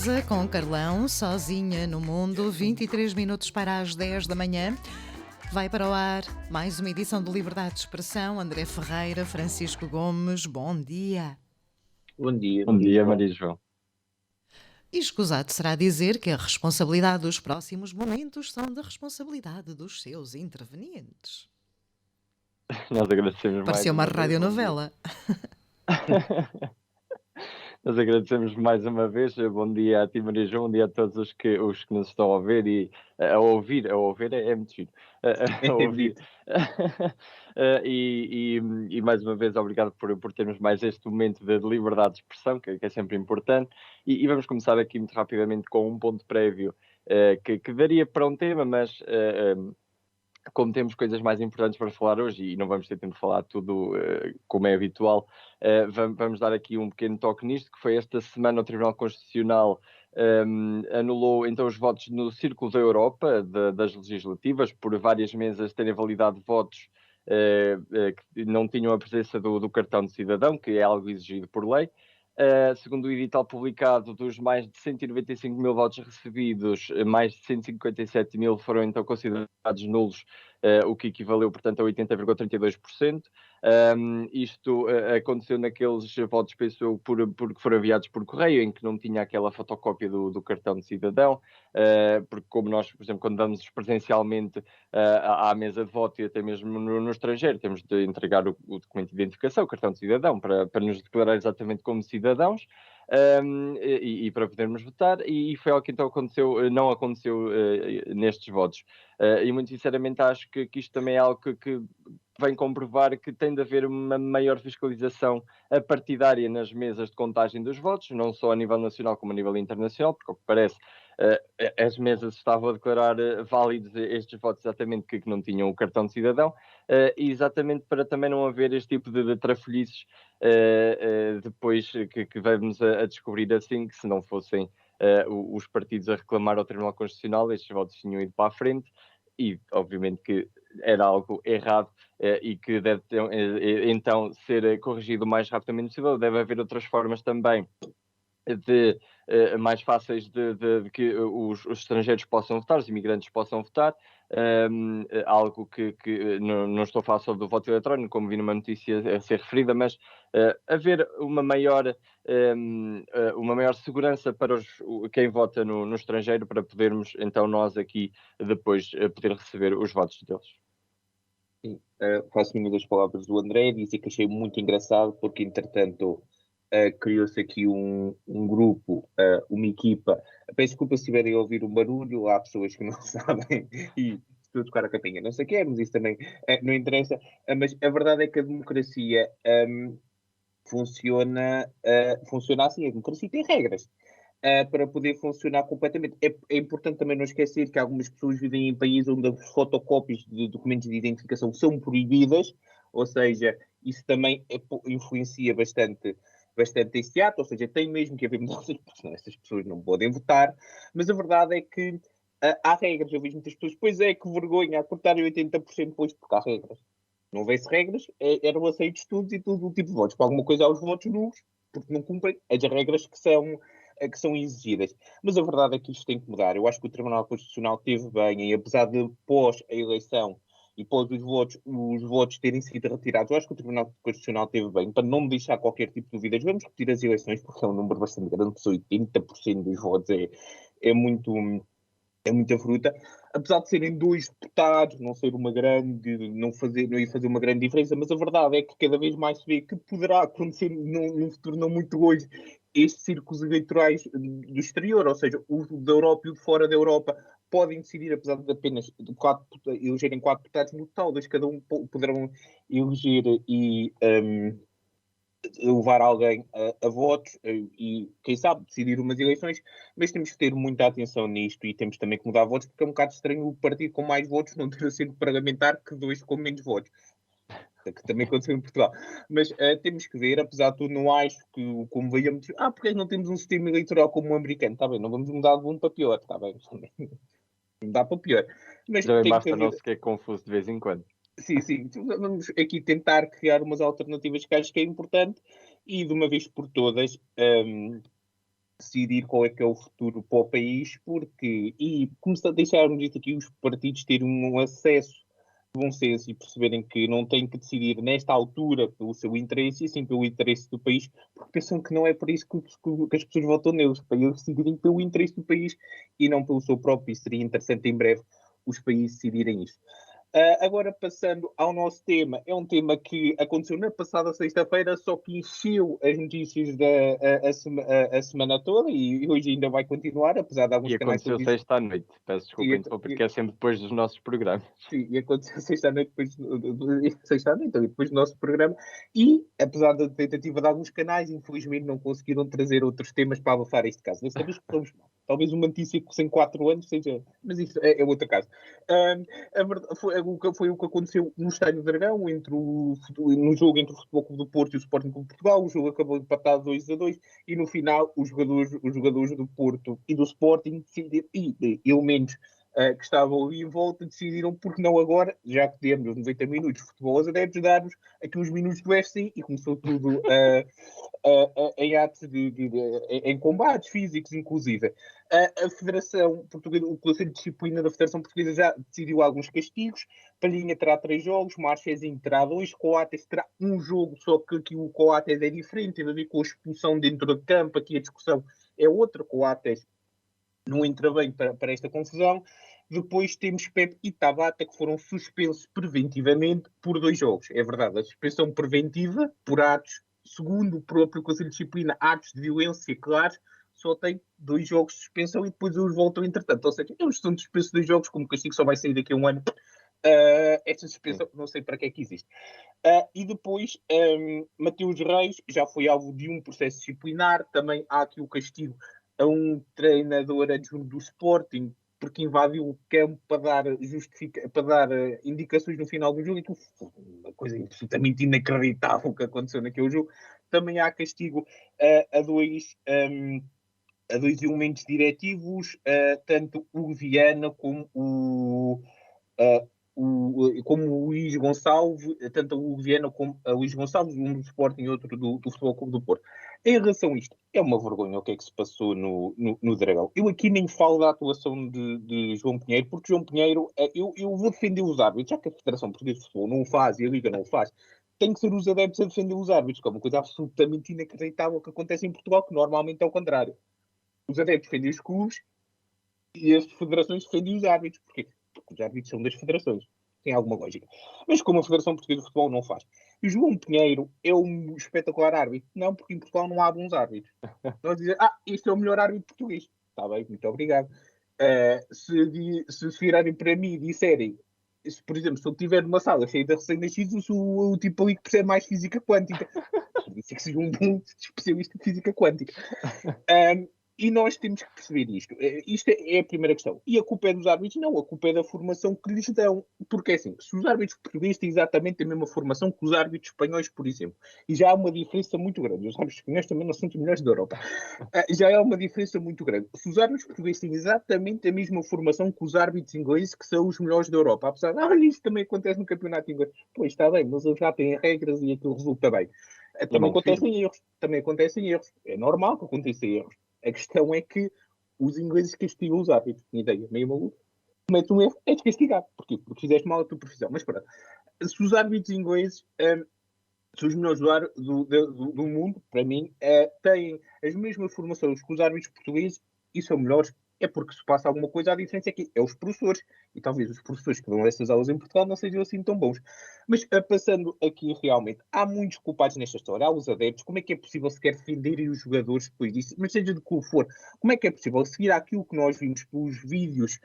casa com Carlão, sozinha no mundo, 23 minutos para as 10 da manhã. Vai para o ar mais uma edição do Liberdade de Expressão. André Ferreira, Francisco Gomes, bom dia. Bom dia, Bom dia, Maria João. E escusado será dizer que a responsabilidade dos próximos momentos são da responsabilidade dos seus intervenientes. Nós agradecemos Pareceu uma mais uma vez. radionovela. Nós agradecemos mais uma vez. Bom dia a ti, Maria João. Bom dia a todos os que nos estão a ver e a ouvir. A ouvir é muito giro. A ouvir. E mais uma vez, obrigado por termos mais este momento de liberdade de expressão, que é sempre importante. E vamos começar aqui muito rapidamente com um ponto prévio que daria para um tema, mas como temos coisas mais importantes para falar hoje e não vamos ter tempo de falar tudo como é habitual, vamos dar aqui um pequeno toque nisto, que foi esta semana o Tribunal Constitucional anulou então os votos no Círculo da Europa, das legislativas, por várias mesas terem validado votos que não tinham a presença do cartão de cidadão, que é algo exigido por lei. Segundo o edital publicado, dos mais de 195 mil votos recebidos, mais de 157 mil foram então considerados nulos, o que equivaleu, portanto, a 80,32%. Isto aconteceu naqueles votos, penso eu, porque foram enviados por correio, em que não tinha aquela fotocópia do cartão de cidadão, porque como nós, por exemplo, quando vamos presencialmente à mesa de voto e até mesmo no estrangeiro, temos de entregar o documento de identificação, o cartão de cidadão, para nos declarar exatamente como cidadãos. E para podermos votar, e foi algo que então não aconteceu nestes votos. E muito sinceramente acho que isto também é algo que vem comprovar que tem de haver uma maior fiscalização partidária nas mesas de contagem dos votos, não só a nível nacional como a nível internacional, porque, ao que parece, as mesas estavam a declarar válidos estes votos exatamente que não tinham o cartão de cidadão, e exatamente para também não haver este tipo de trafolhices depois que vamos a descobrir assim, que se não fossem os partidos a reclamar ao Tribunal Constitucional, estes votos tinham ido para a frente, e obviamente que era algo errado e que deve então ser corrigido o mais rapidamente possível. Deve haver outras formas também mais fáceis de que os estrangeiros possam votar, os imigrantes possam votar, algo que não estou a falar só do voto eletrónico, como vi numa notícia a ser referida, mas haver uma maior segurança para quem vota no estrangeiro, para podermos então nós aqui depois poder receber os votos deles. Sim, faço minhas das palavras do André, dizer que achei muito engraçado, porque entretanto criou-se aqui um grupo, uma equipa. Peço desculpa se estiverem a ouvir um barulho, há pessoas que não sabem e estou a tocar a capinha, não sei o que é, mas isso também não interessa. Mas a verdade é que a democracia funciona assim, a democracia tem regras. Para poder funcionar completamente. É importante também não esquecer que algumas pessoas vivem em países onde as fotocópias de documentos de identificação são proibidas, ou seja, isso também influencia bastante este ato, ou seja, tem mesmo que haver mudanças, porque senão essas pessoas não podem votar, mas a verdade é que há regras. Eu vejo muitas pessoas, pois é, que vergonha, cortarem 80%, pois, porque há regras. Não houvesse regras, eram aceitos todos e todo o tipo de votos. Para alguma coisa há os votos nulos, porque não cumprem as regras que são exigidas. Mas a verdade é que isto tem que mudar. Eu acho que o Tribunal Constitucional teve bem, e apesar de pós a eleição e pós os votos terem sido retirados, eu acho que o Tribunal Constitucional teve bem, para não deixar qualquer tipo de dúvidas. Vamos repetir as eleições, porque é um número bastante grande, 80% dos votos é muito... É muita fruta, apesar de serem dois deputados, não ser uma grande, não ia fazer uma grande diferença, mas a verdade é que cada vez mais se vê que poderá acontecer num futuro não muito longe estes círculos eleitorais do exterior, ou seja, o da Europa e o de fora da Europa podem decidir, apesar de apenas elegerem 4 deputados no total, mas cada um poderão eleger e levar alguém a votos e, quem sabe, decidir umas eleições, mas temos que ter muita atenção nisto e temos também que mudar votos, porque é um bocado estranho o partido com mais votos não ter assento parlamentar que dois com menos votos, que também aconteceu em Portugal. Mas temos que ver, apesar de tudo, não acho que, como veíamos, porque não temos um sistema eleitoral como o americano, está bem, não vamos mudar de bom para pior, está bem, não dá para pior. Mas Também tem que basta haver... não se ficar confuso de vez em quando. Sim, sim. Vamos aqui tentar criar umas alternativas que acho que é importante e de uma vez por todas decidir qual é que é o futuro para o país, porque, e começar a deixarmos isto aqui, os partidos terem um acesso de bom senso e perceberem que não têm que decidir nesta altura pelo seu interesse e sim pelo interesse do país, porque pensam que não é por isso que as pessoas votam neles, para eles decidirem pelo interesse do país e não pelo seu próprio, e seria interessante em breve os países decidirem isso. Agora, passando ao nosso tema, é um tema que aconteceu na passada sexta-feira, só que encheu as notícias a semana toda e hoje ainda vai continuar, apesar de alguns E canais aconteceu televisivos. sexta à noite. Peço desculpa interromper, porque é sempre depois dos nossos programas. Sim, e aconteceu sexta-noite sexta-noite, então, depois do nosso programa, e apesar da tentativa de alguns canais, infelizmente não conseguiram trazer outros temas para abafar este caso. Desta vez corremos mal. Talvez uma notícia que sem 4 anos seja, mas isso é outro caso. A verdade, foi o que aconteceu no Estádio do Dragão, no jogo entre o Futebol Clube do Porto e o Sporting Clube de Portugal. O jogo acabou empatado 2-2 e no final os jogadores do Porto e do Sporting decidiram, e elementos que estavam ali em volta, decidiram, porque não agora, já que temos os 90 minutos de futebol aos adeptos, dar-nos aqui uns minutos do UFC e começou tudo em atos em combates físicos, inclusive. A Federação Portuguesa, o Conselho de Disciplina da Federação Portuguesa já decidiu alguns castigos. Palhinha terá 3 jogos, Marchezinho terá 2, Coates terá um jogo, só que aqui o Coates é diferente, tem a ver com a expulsão dentro do campo, aqui a discussão é outra, Coates não entra bem para esta confusão. Depois temos Pepe e Tabata, que foram suspensos preventivamente por 2 jogos. É verdade, a suspensão preventiva por atos, segundo o próprio Conselho de Disciplina, atos de violência claros, só tem 2 jogos de suspensão e depois eles voltam entretanto. Ou seja, eles estão suspensos 2 jogos, como o castigo só vai sair daqui a um ano. Esta suspensão não sei para que é que existe. E depois, Mateus Reis já foi alvo de um processo disciplinar. Também há aqui o castigo a um treinador adjunto do Sporting, porque invadiu o campo para dar indicações no final do jogo, e uma coisa absolutamente inacreditável que aconteceu naquele jogo. Também há castigo a dois elementos diretivos, tanto o Viana como uh, como o Luís Gonçalves, tanto o Viana como o Luís Gonçalves, um do Sporting e outro do Futebol Clube do Porto. Em relação a isto, é uma vergonha o que é que se passou no Dragão. Eu aqui nem falo da atuação de João Pinheiro, porque João Pinheiro, eu vou defender os árbitros, já que a Federação Portuguesa de Futebol não o faz e a Liga não o faz. Tem que ser os adeptos a defender os árbitros, que é uma coisa absolutamente inacreditável que acontece em Portugal, que normalmente é o contrário. Os adeptos defendem os clubes e as federações defendem os árbitros. Porquê? Porque os árbitros são das federações. Tem alguma lógica. Mas como a Federação Portuguesa de Futebol não faz. E João Pinheiro é um espetacular árbitro. Não, porque em Portugal não há bons árbitros. Nós dizemos, este é o melhor árbitro português. Está bem, muito obrigado. Se virarem para mim e disserem, por exemplo, se eu estiver numa sala cheia de recém-nascidos, eu sou o tipo ali que percebe mais física quântica. Isso é que seja um bom especialista de física quântica. E nós temos que perceber isto. Isto é a primeira questão. E a culpa é dos árbitros? Não, a culpa é da formação que lhes dão. Porque é assim, se os árbitros portugueses têm exatamente a mesma formação que os árbitros espanhóis, por exemplo, e já há uma diferença muito grande. Os árbitros espanhóis também não são os melhores da Europa. Já há uma diferença muito grande. Se os árbitros portugueses têm exatamente a mesma formação que os árbitros ingleses, que são os melhores da Europa, apesar de, isso também acontece no campeonato inglês. Pois está bem, mas eles já têm regras e aquilo resulta bem. Também acontecem erros. É normal que aconteçam erros. A questão é que os ingleses castigam os árbitros. Minha ideia, meio maluco. Comete um erro, é de castigar. Porquê? Porque fizeste mal a tua profissão. Mas pronto. Se os árbitros ingleses são os melhores do mundo, para mim, têm as mesmas formações que os árbitros portugueses e são melhores, é porque se passa alguma coisa, a diferença é que é os professores. E talvez os professores que dão essas aulas em Portugal não sejam assim tão bons. Mas passando aqui realmente, há muitos culpados nesta história. Há os adeptos. Como é que é possível sequer defenderem os jogadores depois disso? Mas seja de que for, como é que é possível seguir aquilo que nós vimos pelos vídeos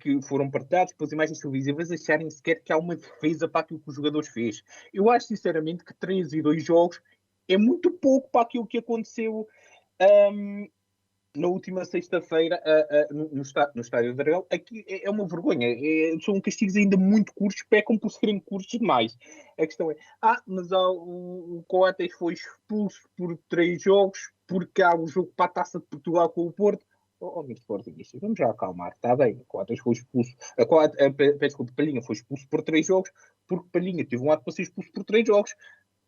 que foram partilhados, pelas imagens televisivas, acharem sequer que há uma defesa para aquilo que os jogadores fez? Eu acho sinceramente que 3 e 2 jogos é muito pouco para aquilo que aconteceu na última sexta-feira no Estádio do Dragão. Aqui é uma vergonha. São castigos ainda muito curtos, pecam por serem curtos demais. A questão é, mas o Coates foi expulso por 3 jogos, porque há o jogo para a Taça de Portugal com o Porto. Amigos sportinguistas, vamos já acalmar, está bem. Coates foi expulso. Desculpa, Palhinha foi expulso por 3 jogos, porque Palhinha teve um ato para ser expulso por 3 jogos.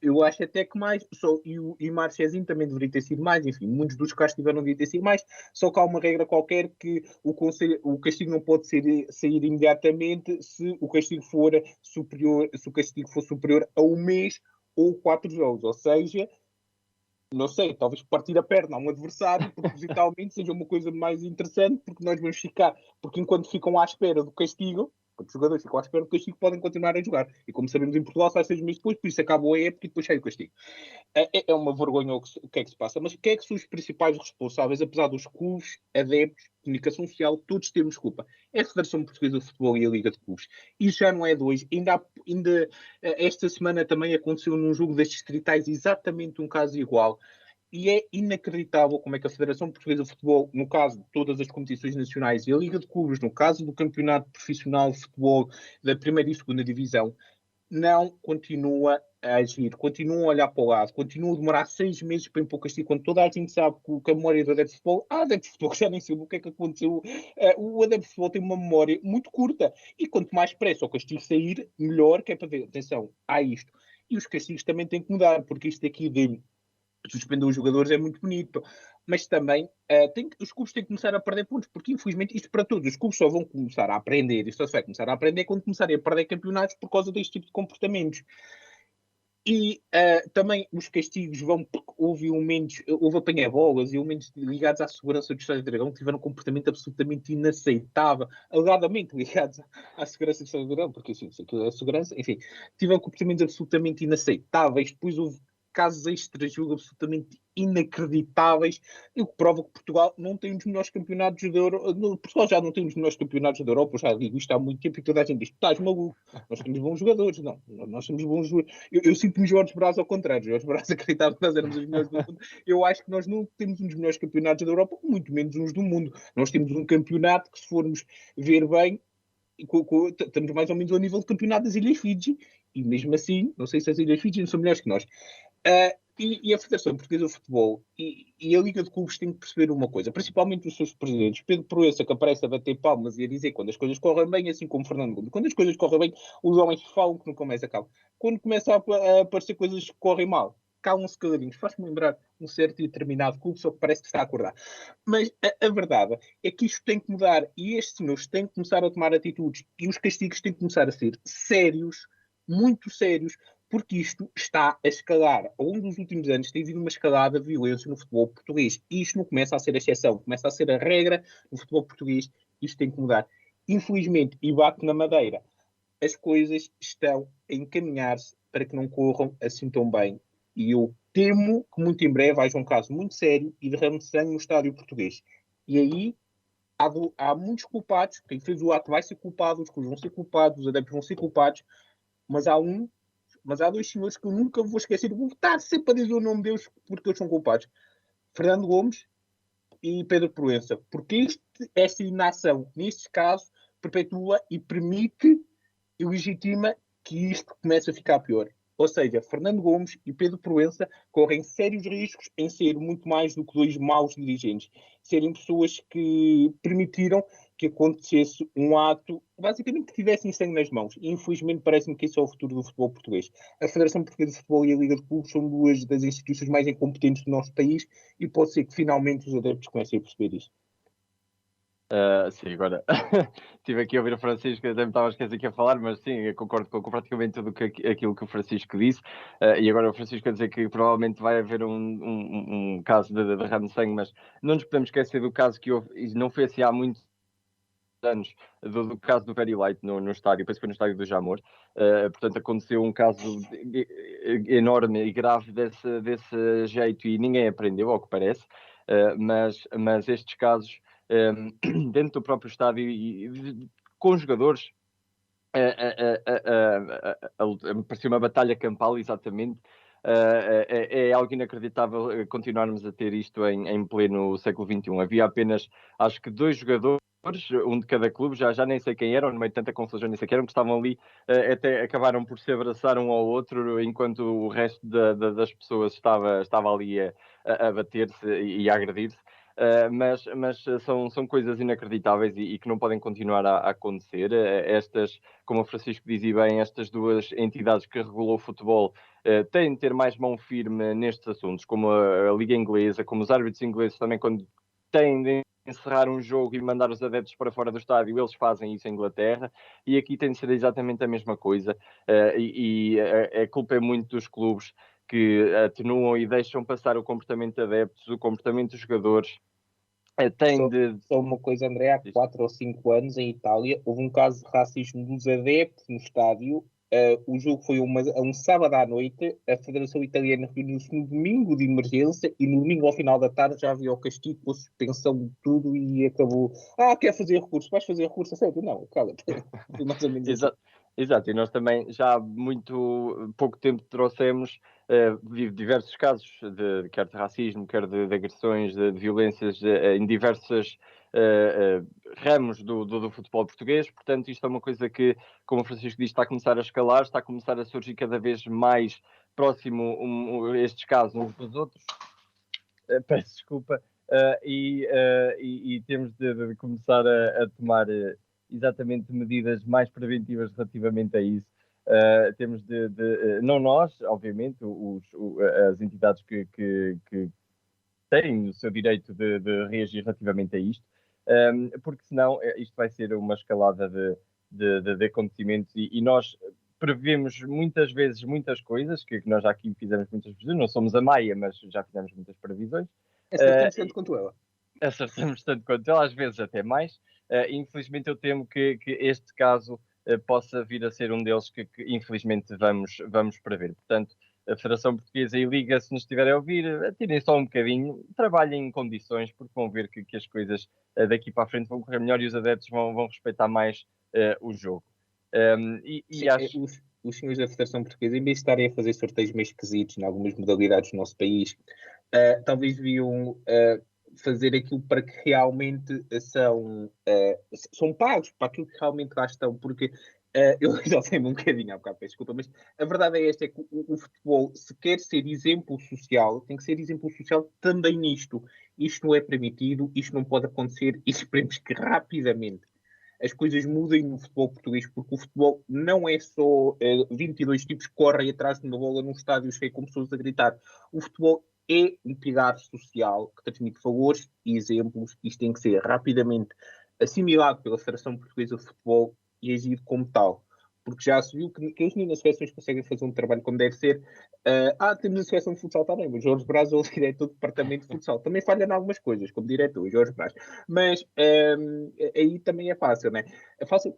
Eu acho até que mais, e o Marchezinho também deveria ter sido mais, enfim, muitos dos casos tiveram de ter sido mais, só que há uma regra qualquer que o castigo não pode sair imediatamente se o castigo for superior, se o castigo for superior a um mês ou 4 jogos, ou seja, não sei, talvez partir a perna a um adversário propositalmente seja uma coisa mais interessante, porque nós vamos ficar, porque enquanto ficam à espera do castigo, quando os jogadores ficam à espera do castigo, podem continuar a jogar. E como sabemos, em Portugal sai 6 meses depois, por isso acabou a época e depois sai o castigo. É uma vergonha o que é que se passa. Mas quem é que são os principais responsáveis, apesar dos clubes, adeptos, comunicação social, todos temos culpa? É a Federação Portuguesa de Futebol e a Liga de Clubes. Isso já não é de hoje. Esta semana também aconteceu num jogo das distritais exatamente um caso igual. E é inacreditável como é que a Federação Portuguesa de Futebol, no caso de todas as competições nacionais, e a Liga de Clubes, no caso do Campeonato Profissional de Futebol da primeira e segunda divisão, não continua a agir, continua a olhar para o lado, continua a demorar 6 meses para impor castigo, quando toda a gente sabe que a memória do adepto de futebol, há adeptos de futebol que já nem sabe o que é que aconteceu. O adepto de futebol tem uma memória muito curta, e quanto mais pressa o castigo sair, melhor, que é para ver, atenção, há isto. E os castigos também têm que mudar, porque isto aqui de suspender os jogadores é muito bonito, mas também os clubes têm que começar a perder pontos, porque infelizmente isto para todos, os clubes só vão começar a aprender, isto só vai começar a aprender quando começarem a perder campeonatos por causa deste tipo de comportamentos. E também os castigos vão, porque houve apanha-bolas e elementos ligados à segurança do Estádio do Dragão que tiveram um comportamento absolutamente inaceitável, alegadamente ligados à segurança do Estádio do Dragão, porque assim, se aquilo é segurança, enfim, tiveram comportamentos absolutamente inaceitáveis. Depois houve casos extra-jogo absolutamente inacreditáveis, e o que prova que Portugal não tem um dos melhores campeonatos da Europa. Portugal já não tem um dos melhores campeonatos da Europa, eu já digo isto há muito tempo e toda a gente diz: estás maluco, nós temos bons jogadores. Não, nós temos bons jogadores. Eu sinto-me Jorge Brás ao contrário. Jorge Brás acreditava que nós éramos os melhores do mundo. Eu acho que nós não temos um dos melhores campeonatos da Europa, muito menos uns do mundo. Nós temos um campeonato que, se formos ver bem, estamos mais ou menos ao nível de campeonato das Ilhas Fiji, e mesmo assim, não sei se as Ilhas Fiji não são melhores que nós. E a Federação Portuguesa de Futebol e a Liga de Clubes têm que perceber uma coisa, principalmente os seus presidentes. Pedro Proença, que aparece a bater palmas e a dizer quando as coisas correm bem, assim como Fernando Gomes. Quando as coisas correm bem, os homens falam que nunca mais acabam. Quando começam a aparecer coisas que correm mal, calam-se caladinhos. Faz-me lembrar um certo e determinado clube, só que parece que está a acordar. Mas a verdade é que isto tem que mudar, e estes senhores têm que começar a tomar atitudes, e os castigos têm que começar a ser sérios, muito sérios, porque isto está a escalar. Ao longo dos últimos anos tem havido uma escalada de violência no futebol português. E isto não começa a ser a exceção, começa a ser a regra no futebol português. Isto tem que mudar. Infelizmente, e bato na madeira, as coisas estão a encaminhar-se para que não corram assim tão bem. E eu temo que muito em breve haja um caso muito sério e derrame sangue no estádio português. E aí há muitos culpados. Quem fez o ato vai ser culpado, os clubes vão ser culpados, os adeptos vão ser culpados, mas há dois senhores que eu nunca vou esquecer. Vou estar sempre a dizer o nome deles porque eles são culpados. Fernando Gomes e Pedro Proença. Porque esta inação, nestes casos, perpetua e permite e legitima que isto comece a ficar pior. Ou seja, Fernando Gomes e Pedro Proença correm sérios riscos em ser muito mais do que dois maus dirigentes. Serem pessoas que permitiram que acontecesse um ato, basicamente que tivessem sangue nas mãos. E infelizmente parece-me que isso é o futuro do futebol português. A Federação Portuguesa de Futebol e a Liga de Clubes são duas das instituições mais incompetentes do nosso país, e pode ser que finalmente os adeptos comecem a perceber isso. Sim, agora estive aqui a ouvir o Francisco, até me estava a esquecer que ia falar, mas sim, eu concordo com praticamente tudo aquilo que o Francisco disse. E agora o Francisco a dizer que provavelmente vai haver um caso de derrame de sangue, mas não nos podemos esquecer do caso que houve, e não foi assim há muitos anos, do caso do Very Light no estádio, penso que foi no estádio do Jamor. Portanto, aconteceu um caso enorme e grave desse jeito e ninguém aprendeu, ao que parece. Mas estes casos dentro do próprio estádio e com os jogadores, parecia uma batalha campal, exatamente. É algo inacreditável continuarmos a ter isto em pleno século XXI. Havia apenas, acho que, 2 jogadores, um de cada clube, já nem sei quem eram, no meio de tanta confusão, nem sei quem eram, que estavam ali, até acabaram por se abraçar um ao outro, enquanto o resto das pessoas estava ali a bater-se e a agredir-se. mas são coisas inacreditáveis e que não podem continuar a acontecer. Estas, como o Francisco dizia bem, estas duas entidades que regulam o futebol têm de ter mais mão firme nestes assuntos, como a Liga Inglesa, como os árbitros ingleses também, quando têm de encerrar um jogo e mandar os adeptos para fora do estádio, eles fazem isso em Inglaterra, e aqui tem de ser exatamente a mesma coisa, a culpa é muito dos clubes que atenuam e deixam passar o comportamento de adeptos, o comportamento dos jogadores. Só uma coisa, André, há 4 ou 5 anos em Itália houve um caso de racismo dos adeptos no estádio. O jogo foi a um sábado à noite, a Federação Italiana reuniu-se no domingo de emergência e no domingo ao final da tarde já havia o castigo com a suspensão de tudo e acabou. Quer fazer recurso? Vais fazer recurso a sério? Não, cala-te. Mais ou menos assim. Exato, e nós também já há muito pouco tempo trouxemos diversos casos, quer de racismo, quer de agressões, de violências em diversos ramos do futebol português. Portanto, isto é uma coisa que, como o Francisco diz, está a começar a escalar, está a começar a surgir cada vez mais próximo estes casos uns dos outros. Peço desculpa. E temos de começar a tomar exatamente medidas mais preventivas relativamente a isso. Temos não nós, obviamente, as entidades que têm o seu direito de reagir relativamente a isto, porque senão isto vai ser uma escalada de acontecimentos e nós prevemos muitas vezes muitas coisas, que nós já aqui fizemos muitas previsões, não somos a Maia, mas já fizemos muitas previsões. Acertamos tanto quanto ela. Acertamos tanto quanto ela, às vezes até mais. Infelizmente eu temo que este caso possa vir a ser um deles que infelizmente vamos prever. Portanto, a Federação Portuguesa e Liga, se nos estiverem a ouvir, atirem só um bocadinho, trabalhem em condições, porque vão ver que as coisas daqui para a frente vão correr melhor e os adeptos vão respeitar mais o jogo. Sim, acho... Os senhores da Federação Portuguesa, em vez de estarem a fazer sorteios meio esquisitos em algumas modalidades do nosso país, talvez deviam fazer aquilo para que realmente são pagos para aquilo que realmente lá estão, porque eu já sei um bocadinho, há bocado, peço desculpa, mas a verdade é esta, é que o futebol, se quer ser exemplo social, tem que ser exemplo social também nisto. Isto não é permitido, isto não pode acontecer e esperemos que rapidamente as coisas mudem no futebol português, porque o futebol não é só 22 tipos que correm atrás de uma bola num estádio cheio com pessoas a gritar. O futebol é um pilar social que transmite valores e exemplos. Isto tem que ser rapidamente assimilado pela Federação Portuguesa de Futebol e agido como tal. Porque já se viu que as meninas seleções conseguem fazer um trabalho como deve ser. Temos a seleção de futsal também, mas Jorge Braz é o diretor do departamento de futsal. Também falha em algumas coisas, como diretor, Jorge Braz. Mas aí também é fácil, né? É fácil,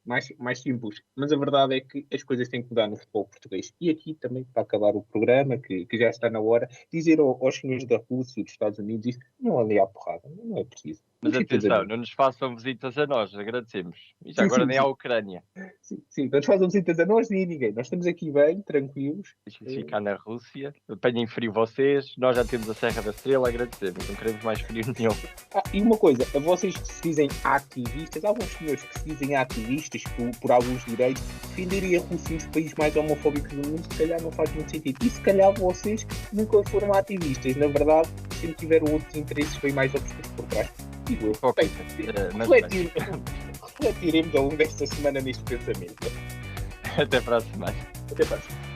mais simples. Mas a verdade é que as coisas têm que mudar no futebol português. E aqui também, para acabar o programa, que já está na hora, dizer aos senhores da Rússia e dos Estados Unidos isso, não ali à porrada, não é preciso. Mas atenção, não nos façam visitas a nós, agradecemos. E já agora nem à Ucrânia. Sim, não nos façam visitas a nós nem a ninguém. Nós estamos aqui bem, tranquilos. Deixem-se ficar na Rússia, apanhem frio vocês, nós já temos a Serra da Estrela, agradecemos, não queremos mais frio nenhum. E uma coisa, a vocês que se dizem ativistas, há alguns senhores que se dizem ativistas por alguns direitos, defenderem a Rússia os países mais homofóbicos do mundo, se calhar não faz muito sentido. E se calhar vocês nunca foram ativistas, na verdade, sempre tiveram outros interesses bem mais obscuros por trás. Refletiremos ao longo desta semana neste pensamento. Até para a semana. Até para a semana.